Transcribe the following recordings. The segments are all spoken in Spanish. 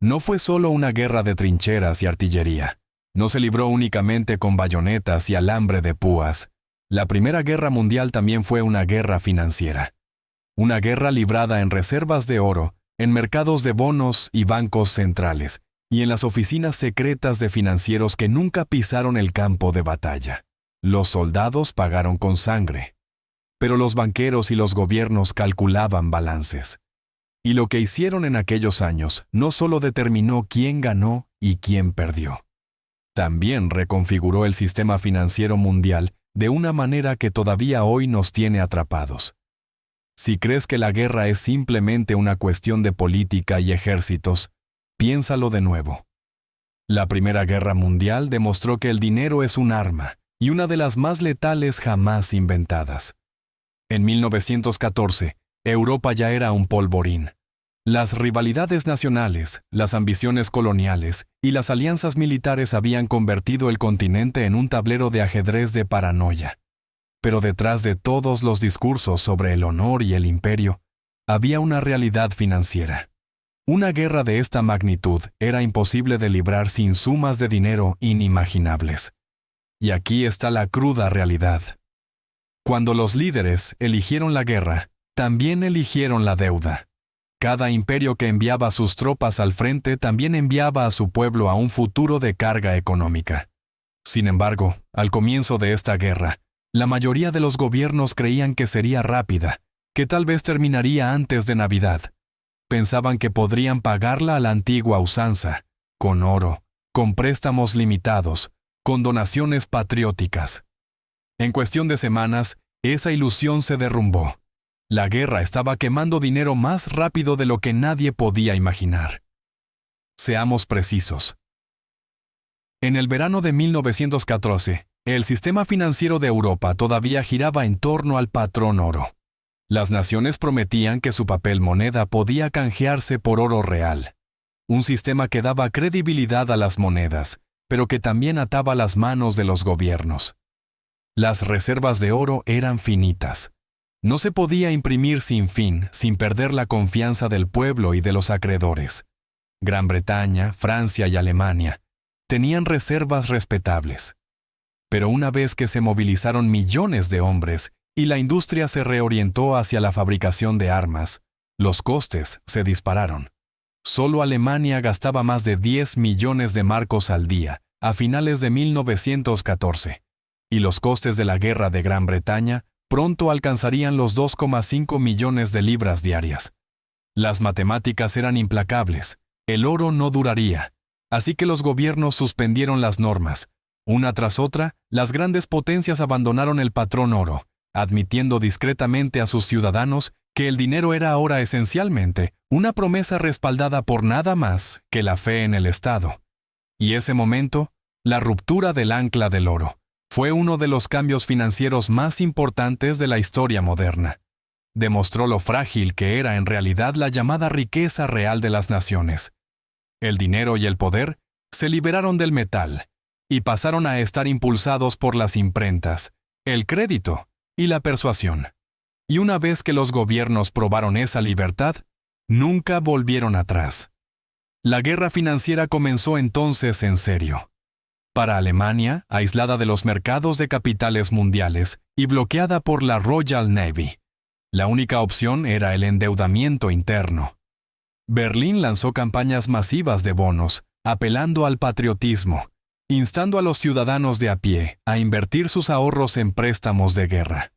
No fue solo una guerra de trincheras y artillería. No se libró únicamente con bayonetas y alambre de púas. La Primera Guerra Mundial también fue una guerra financiera. Una guerra librada en reservas de oro, en mercados de bonos y bancos centrales, y en las oficinas secretas de financieros que nunca pisaron el campo de batalla. Los soldados pagaron con sangre, pero los banqueros y los gobiernos calculaban balances. Y lo que hicieron en aquellos años no solo determinó quién ganó y quién perdió. También reconfiguró el sistema financiero mundial de una manera que todavía hoy nos tiene atrapados. Si crees que la guerra es simplemente una cuestión de política y ejércitos, piénsalo de nuevo. La Primera Guerra Mundial demostró que el dinero es un arma, y una de las más letales jamás inventadas. En 1914, Europa ya era un polvorín. Las rivalidades nacionales, las ambiciones coloniales y las alianzas militares habían convertido el continente en un tablero de ajedrez de paranoia. Pero detrás de todos los discursos sobre el honor y el imperio, había una realidad financiera. Una guerra de esta magnitud era imposible de librar sin sumas de dinero inimaginables. Y aquí está la cruda realidad. Cuando los líderes eligieron la guerra, también eligieron la deuda. Cada imperio que enviaba sus tropas al frente también enviaba a su pueblo a un futuro de carga económica. Sin embargo, al comienzo de esta guerra, la mayoría de los gobiernos creían que sería rápida, que tal vez terminaría antes de Navidad. Pensaban que podrían pagarla a la antigua usanza, con oro, con préstamos limitados, con donaciones patrióticas. En cuestión de semanas, esa ilusión se derrumbó. La guerra estaba quemando dinero más rápido de lo que nadie podía imaginar. Seamos precisos. En el verano de 1914, el sistema financiero de Europa todavía giraba en torno al patrón oro. Las naciones prometían que su papel moneda podía canjearse por oro real. Un sistema que daba credibilidad a las monedas, pero que también ataba las manos de los gobiernos. Las reservas de oro eran finitas. No se podía imprimir sin fin, sin perder la confianza del pueblo y de los acreedores. Gran Bretaña, Francia y Alemania tenían reservas respetables. Pero una vez que se movilizaron millones de hombres y la industria se reorientó hacia la fabricación de armas, los costes se dispararon. Solo Alemania gastaba más de 10 millones de marcos al día a finales de 1914, y los costes de la guerra de Gran Bretaña pronto alcanzarían los 2,5 millones de libras diarias. Las matemáticas eran implacables, el oro no duraría, así que los gobiernos suspendieron las normas. Una tras otra, las grandes potencias abandonaron el patrón oro, admitiendo discretamente a sus ciudadanos que el dinero era ahora esencialmente una promesa respaldada por nada más que la fe en el Estado. Y ese momento, la ruptura del ancla del oro, fue uno de los cambios financieros más importantes de la historia moderna. Demostró lo frágil que era en realidad la llamada riqueza real de las naciones. El dinero y el poder se liberaron del metal y pasaron a estar impulsados por las imprentas, el crédito y la persuasión. Y una vez que los gobiernos probaron esa libertad, nunca volvieron atrás. La guerra financiera comenzó entonces en serio. Para Alemania, aislada de los mercados de capitales mundiales y bloqueada por la Royal Navy, la única opción era el endeudamiento interno. Berlín lanzó campañas masivas de bonos, apelando al patriotismo, instando a los ciudadanos de a pie a invertir sus ahorros en préstamos de guerra.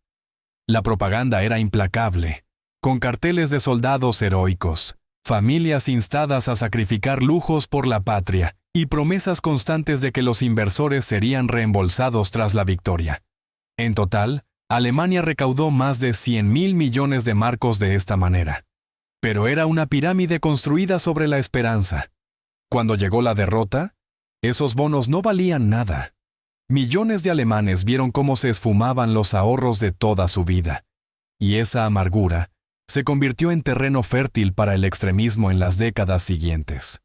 La propaganda era implacable, con carteles de soldados heroicos, familias instadas a sacrificar lujos por la patria y promesas constantes de que los inversores serían reembolsados tras la victoria. En total, Alemania recaudó más de 100.000 millones de marcos de esta manera. Pero era una pirámide construida sobre la esperanza. Cuando llegó la derrota, esos bonos no valían nada. Millones de alemanes vieron cómo se esfumaban los ahorros de toda su vida. Y esa amargura se convirtió en terreno fértil para el extremismo en las décadas siguientes.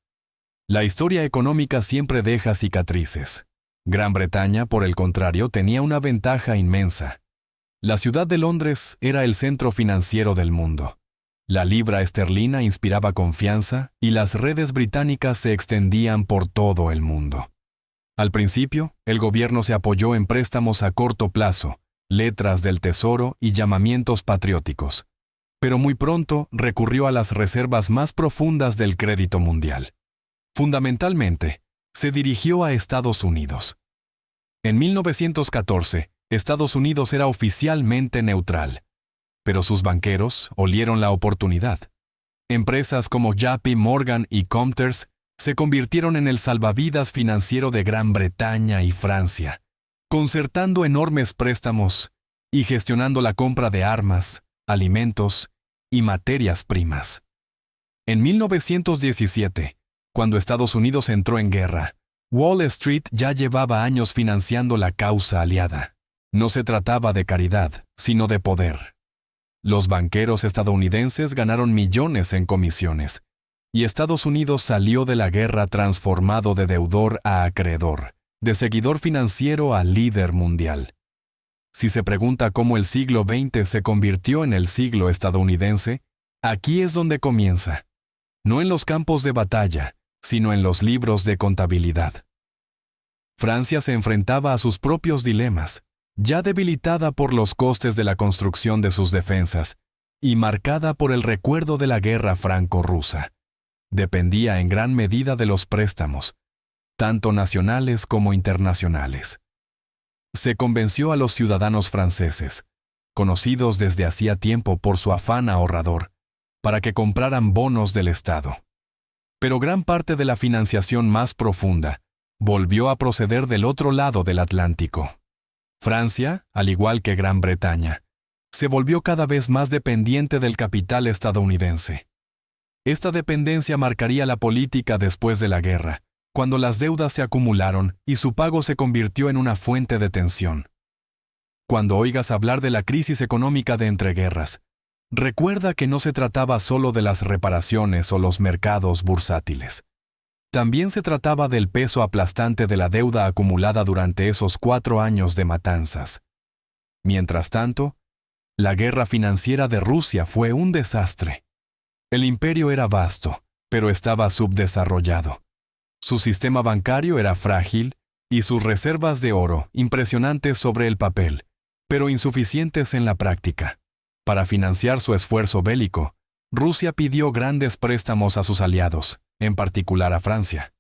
La historia económica siempre deja cicatrices. Gran Bretaña, por el contrario, tenía una ventaja inmensa. La ciudad de Londres era el centro financiero del mundo. La libra esterlina inspiraba confianza y las redes británicas se extendían por todo el mundo. Al principio, el gobierno se apoyó en préstamos a corto plazo, letras del tesoro y llamamientos patrióticos, pero muy pronto recurrió a las reservas más profundas del crédito mundial. Fundamentalmente, se dirigió a Estados Unidos. En 1914, Estados Unidos era oficialmente neutral, pero sus banqueros olieron la oportunidad. Empresas como JP Morgan y Comters se convirtieron en el salvavidas financiero de Gran Bretaña y Francia, concertando enormes préstamos y gestionando la compra de armas, alimentos y materias primas. En 1917, cuando Estados Unidos entró en guerra, Wall Street ya llevaba años financiando la causa aliada. No se trataba de caridad, sino de poder. Los banqueros estadounidenses ganaron millones en comisiones, y Estados Unidos salió de la guerra transformado de deudor a acreedor, de seguidor financiero a líder mundial. Si se pregunta cómo el siglo XX se convirtió en el siglo estadounidense, aquí es donde comienza. No en los campos de batalla, sino en los libros de contabilidad. Francia se enfrentaba a sus propios dilemas, ya debilitada por los costes de la construcción de sus defensas y marcada por el recuerdo de la guerra franco-rusa. Dependía en gran medida de los préstamos, tanto nacionales como internacionales. Se convenció a los ciudadanos franceses, conocidos desde hacía tiempo por su afán ahorrador, para que compraran bonos del Estado. Pero gran parte de la financiación más profunda volvió a proceder del otro lado del Atlántico. Francia, al igual que Gran Bretaña, se volvió cada vez más dependiente del capital estadounidense. Esta dependencia marcaría la política después de la guerra, cuando las deudas se acumularon y su pago se convirtió en una fuente de tensión. Cuando oigas hablar de la crisis económica de entreguerras, recuerda que no se trataba solo de las reparaciones o los mercados bursátiles. También se trataba del peso aplastante de la deuda acumulada durante esos 4 años de matanzas. Mientras tanto, la guerra financiera de Rusia fue un desastre. El imperio era vasto, pero estaba subdesarrollado. Su sistema bancario era frágil y sus reservas de oro impresionantes sobre el papel, pero insuficientes en la práctica. Para financiar su esfuerzo bélico, Rusia pidió grandes préstamos a sus aliados, en particular a Francia.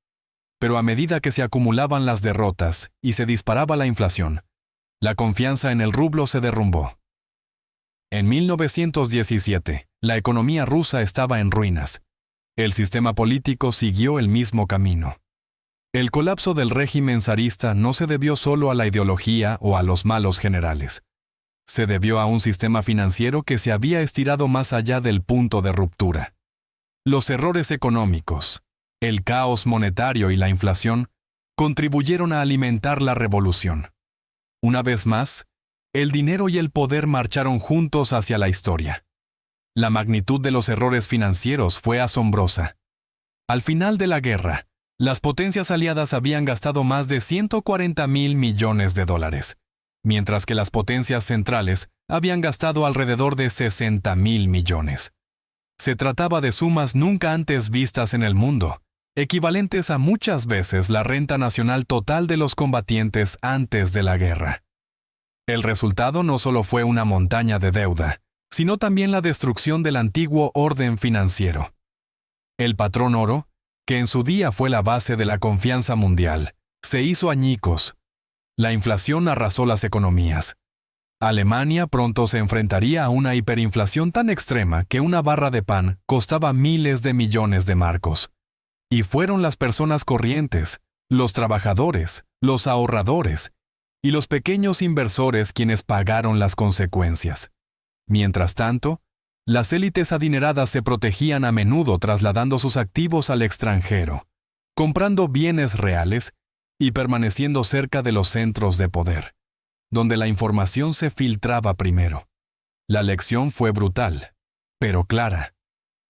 Pero a medida que se acumulaban las derrotas y se disparaba la inflación, la confianza en el rublo se derrumbó. En 1917, la economía rusa estaba en ruinas. El sistema político siguió el mismo camino. El colapso del régimen zarista no se debió solo a la ideología o a los malos generales. Se debió a un sistema financiero que se había estirado más allá del punto de ruptura. Los errores económicos, el caos monetario y la inflación contribuyeron a alimentar la revolución. Una vez más, el dinero y el poder marcharon juntos hacia la historia. La magnitud de los errores financieros fue asombrosa. Al final de la guerra, las potencias aliadas habían gastado más de $140,000 millones, mientras que las potencias centrales habían gastado alrededor de $60,000 millones. Se trataba de sumas nunca antes vistas en el mundo, equivalentes a muchas veces la renta nacional total de los combatientes antes de la guerra. El resultado no solo fue una montaña de deuda, sino también la destrucción del antiguo orden financiero. El patrón oro, que en su día fue la base de la confianza mundial, se hizo añicos. La inflación arrasó las economías. Alemania pronto se enfrentaría a una hiperinflación tan extrema que una barra de pan costaba miles de millones de marcos. Y fueron las personas corrientes, los trabajadores, los ahorradores y los pequeños inversores quienes pagaron las consecuencias. Mientras tanto, las élites adineradas se protegían a menudo trasladando sus activos al extranjero, comprando bienes reales y permaneciendo cerca de los centros de poder, donde la información se filtraba primero. La lección fue brutal, pero clara.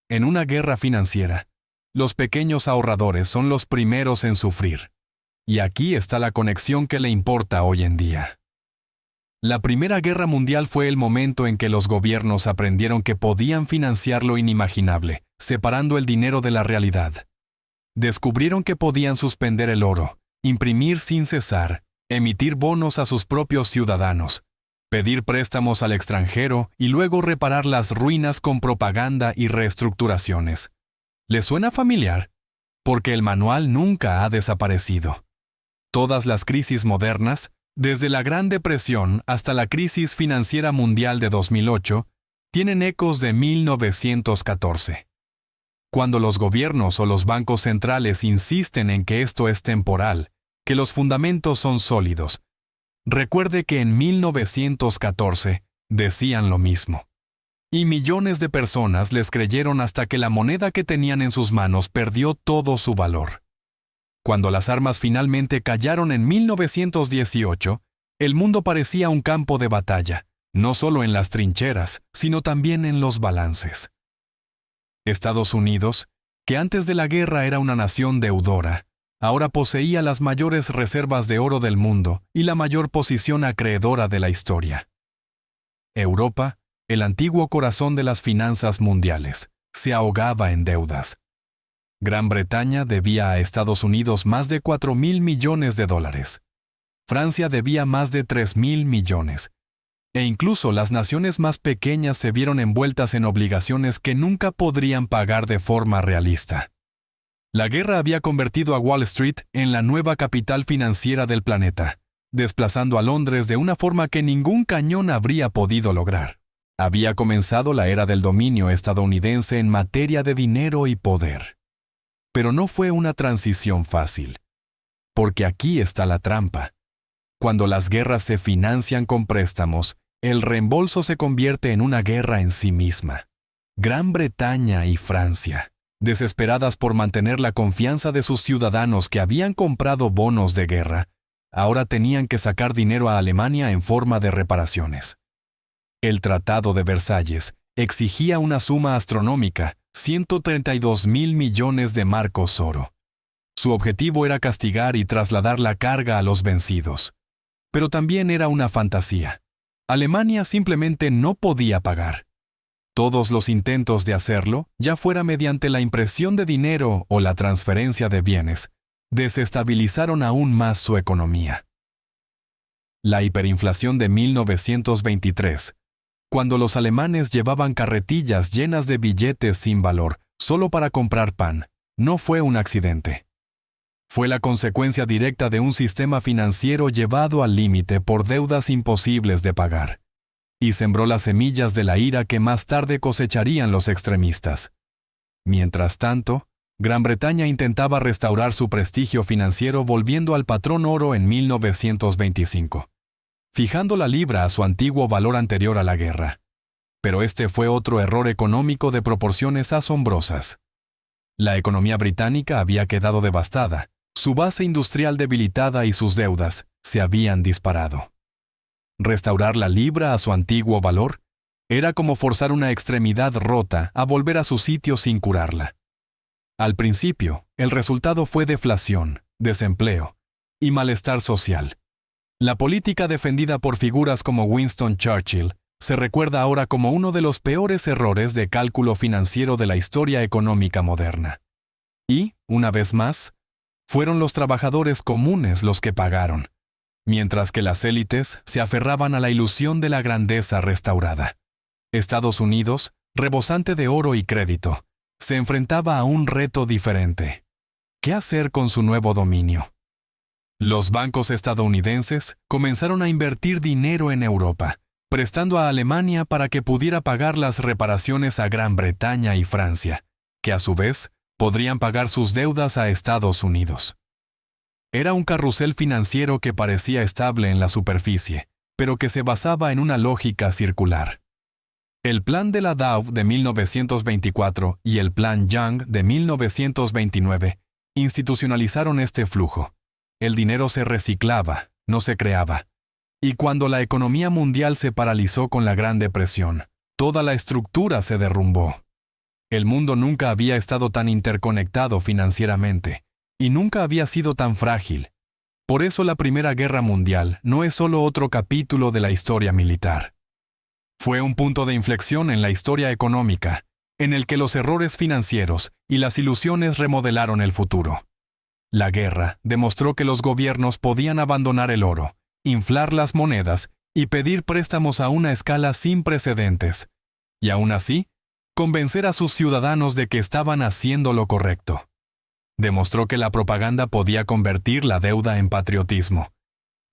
En una guerra financiera, los pequeños ahorradores son los primeros en sufrir. Y aquí está la conexión que le importa hoy en día. La Primera Guerra Mundial fue el momento en que los gobiernos aprendieron que podían financiar lo inimaginable, separando el dinero de la realidad. Descubrieron que podían suspender el oro, imprimir sin cesar, emitir bonos a sus propios ciudadanos, pedir préstamos al extranjero y luego reparar las ruinas con propaganda y reestructuraciones. ¿Les suena familiar? Porque el manual nunca ha desaparecido. Todas las crisis modernas, desde la Gran Depresión hasta la crisis financiera mundial de 2008, tienen ecos de 1914. Cuando los gobiernos o los bancos centrales insisten en que esto es temporal, que los fundamentos son sólidos, recuerde que en 1914 decían lo mismo. Y millones de personas les creyeron hasta que la moneda que tenían en sus manos perdió todo su valor. Cuando las armas finalmente callaron en 1918, el mundo parecía un campo de batalla, no solo en las trincheras, sino también en los balances. Estados Unidos, que antes de la guerra era una nación deudora, ahora poseía las mayores reservas de oro del mundo y la mayor posición acreedora de la historia. Europa, el antiguo corazón de las finanzas mundiales, se ahogaba en deudas. Gran Bretaña debía a Estados Unidos más de 4.000 millones de dólares. Francia debía más de 3.000 millones. E incluso las naciones más pequeñas se vieron envueltas en obligaciones que nunca podrían pagar de forma realista. La guerra había convertido a Wall Street en la nueva capital financiera del planeta, desplazando a Londres de una forma que ningún cañón habría podido lograr. Había comenzado la era del dominio estadounidense en materia de dinero y poder. Pero no fue una transición fácil. Porque aquí está la trampa. Cuando las guerras se financian con préstamos, el reembolso se convierte en una guerra en sí misma. Gran Bretaña y Francia, desesperadas por mantener la confianza de sus ciudadanos que habían comprado bonos de guerra, ahora tenían que sacar dinero a Alemania en forma de reparaciones. El Tratado de Versalles exigía una suma astronómica, 132.000 millones de marcos oro. Su objetivo era castigar y trasladar la carga a los vencidos. Pero también era una fantasía. Alemania simplemente no podía pagar. Todos los intentos de hacerlo, ya fuera mediante la impresión de dinero o la transferencia de bienes, desestabilizaron aún más su economía. La hiperinflación de 1923, cuando los alemanes llevaban carretillas llenas de billetes sin valor solo para comprar pan, no fue un accidente. Fue la consecuencia directa de un sistema financiero llevado al límite por deudas imposibles de pagar, y sembró las semillas de la ira que más tarde cosecharían los extremistas. Mientras tanto, Gran Bretaña intentaba restaurar su prestigio financiero volviendo al patrón oro en 1925. Fijando la libra a su antiguo valor anterior a la guerra. Pero este fue otro error económico de proporciones asombrosas. La economía británica había quedado devastada, su base industrial debilitada y sus deudas se habían disparado. Restaurar la libra a su antiguo valor era como forzar una extremidad rota a volver a su sitio sin curarla. Al principio, el resultado fue deflación, desempleo y malestar social. La política defendida por figuras como Winston Churchill se recuerda ahora como uno de los peores errores de cálculo financiero de la historia económica moderna. Y, una vez más, fueron los trabajadores comunes los que pagaron, mientras que las élites se aferraban a la ilusión de la grandeza restaurada. Estados Unidos, rebosante de oro y crédito, se enfrentaba a un reto diferente. ¿Qué hacer con su nuevo dominio? Los bancos estadounidenses comenzaron a invertir dinero en Europa, prestando a Alemania para que pudiera pagar las reparaciones a Gran Bretaña y Francia, que a su vez podrían pagar sus deudas a Estados Unidos. Era un carrusel financiero que parecía estable en la superficie, pero que se basaba en una lógica circular. El plan de la Dow de 1924 y el plan Young de 1929 institucionalizaron este flujo. El dinero se reciclaba, no se creaba. Y cuando la economía mundial se paralizó con la Gran Depresión, toda la estructura se derrumbó. El mundo nunca había estado tan interconectado financieramente, y nunca había sido tan frágil. Por eso la Primera Guerra Mundial no es solo otro capítulo de la historia militar. Fue un punto de inflexión en la historia económica, en el que los errores financieros y las ilusiones remodelaron el futuro. La guerra demostró que los gobiernos podían abandonar el oro, inflar las monedas y pedir préstamos a una escala sin precedentes, y aún así, convencer a sus ciudadanos de que estaban haciendo lo correcto. Demostró que la propaganda podía convertir la deuda en patriotismo,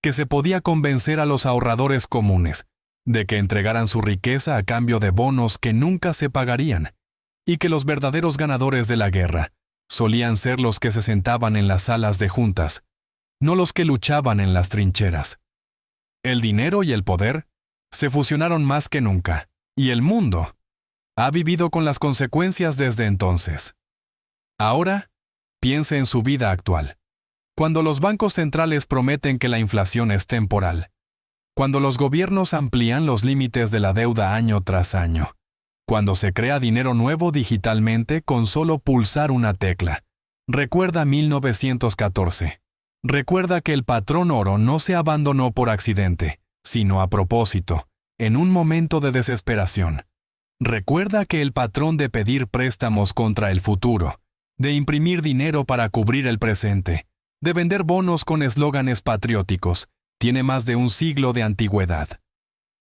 que se podía convencer a los ahorradores comunes de que entregaran su riqueza a cambio de bonos que nunca se pagarían, y que los verdaderos ganadores de la guerra solían ser los que se sentaban en las salas de juntas, no los que luchaban en las trincheras. El dinero y el poder se fusionaron más que nunca, y el mundo ha vivido con las consecuencias desde entonces. Ahora, piense en su vida actual. Cuando los bancos centrales prometen que la inflación es temporal, cuando los gobiernos amplían los límites de la deuda año tras año, cuando se crea dinero nuevo digitalmente con solo pulsar una tecla. Recuerda 1914. Recuerda que el patrón oro no se abandonó por accidente, sino a propósito, en un momento de desesperación. Recuerda que el patrón de pedir préstamos contra el futuro, de imprimir dinero para cubrir el presente, de vender bonos con eslóganes patrióticos, tiene más de un siglo de antigüedad.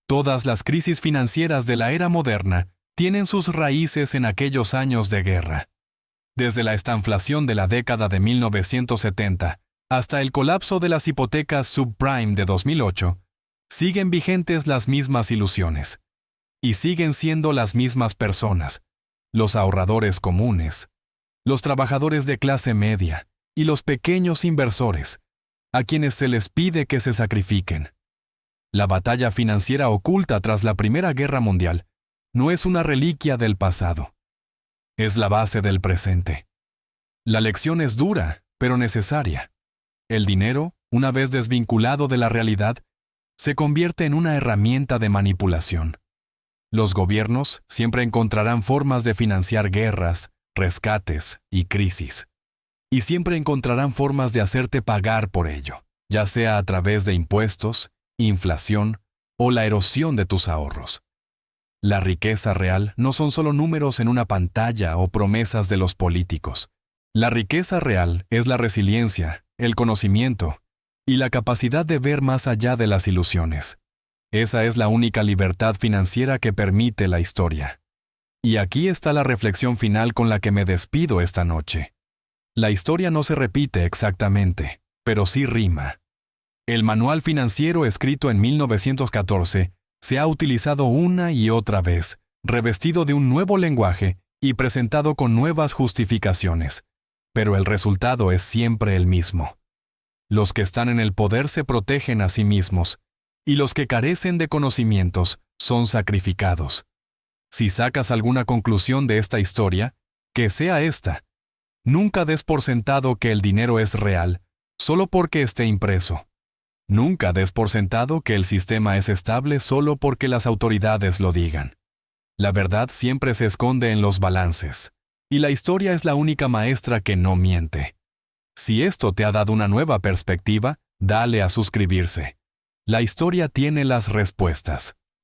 Todas las crisis financieras de la era moderna tienen sus raíces en aquellos años de guerra. Desde la estanflación de la década de 1970 hasta el colapso de las hipotecas subprime de 2008, siguen vigentes las mismas ilusiones. Y siguen siendo las mismas personas, los ahorradores comunes, los trabajadores de clase media y los pequeños inversores, a quienes se les pide que se sacrifiquen. La batalla financiera oculta tras la Primera Guerra Mundial no es una reliquia del pasado. Es la base del presente. La lección es dura, pero necesaria. El dinero, una vez desvinculado de la realidad, se convierte en una herramienta de manipulación. Los gobiernos siempre encontrarán formas de financiar guerras, rescates y crisis. Y siempre encontrarán formas de hacerte pagar por ello, ya sea a través de impuestos, inflación o la erosión de tus ahorros. La riqueza real no son solo números en una pantalla o promesas de los políticos. La riqueza real es la resiliencia, el conocimiento y la capacidad de ver más allá de las ilusiones. Esa es la única libertad financiera que permite la historia. Y aquí está la reflexión final con la que me despido esta noche. La historia no se repite exactamente, pero sí rima. El manual financiero escrito en 1914 se ha utilizado una y otra vez, revestido de un nuevo lenguaje y presentado con nuevas justificaciones, pero el resultado es siempre el mismo. Los que están en el poder se protegen a sí mismos, y los que carecen de conocimientos son sacrificados. Si sacas alguna conclusión de esta historia, que sea esta. Nunca des por sentado que el dinero es real, solo porque esté impreso. Nunca des por sentado que el sistema es estable solo porque las autoridades lo digan. La verdad siempre se esconde en los balances, y la historia es la única maestra que no miente. Si esto te ha dado una nueva perspectiva, dale a suscribirse. La historia tiene las respuestas.